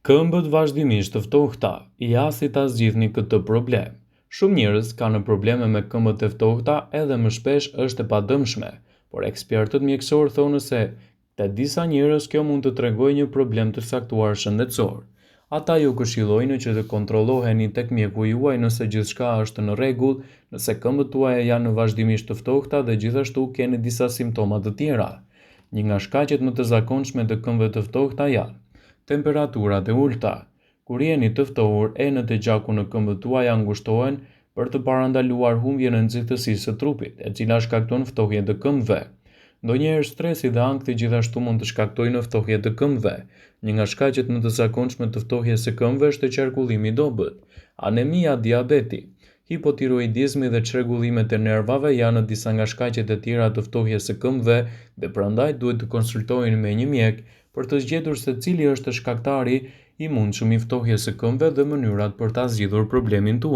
Këmbët vazhdimisht të ftohta, jasi ta zgjidhni këtë problem. Shumë njerëz kanë probleme me këmbët e ftohta edhe më shpesh është e padëmshme, por ekspertët mjekësor thonë se te disa njerëz kjo mund të tregojë një problem të saktuar shëndetësor. Ata ju këshillojnë që të kontrolloheni tek mjeku juaj nëse gjithçka është në rregull, nëse këmbët tuaja janë vazhdimisht të ftohta dhe gjithashtu keni disa simptoma të tjera. Një nga shkaqet më të zakonshme të këmbëve të ftohta janë temperaturat e ulta. Kur jeni të ftohur, enët e gjakut në këmbët tuaja ngushtohen për të parandaluar humbjen e nxehtësisë së trupit, e cila shkakton ftohje të këmbëve. Ndonjëherë stresi dhe ankthi gjithashtu mund të shkaktojnë ftohje të këmbëve. Një nga shkaqet më të zakonshme të ftohjes së këmbëve është qarkullimi i dobët, anemia, diabeti. Hipotiroidizmi dhe çrregullimet e nervave janë disa nga shkaqet e tjera të ftohjes së këmbëve dhe prandaj duhet të konsultoheni me një mjek për të zgjedhur se cili është shkaktari i mundshëm i ftohjes së këmbëve dhe mënyrat për ta zgjidhur problemin tuaj.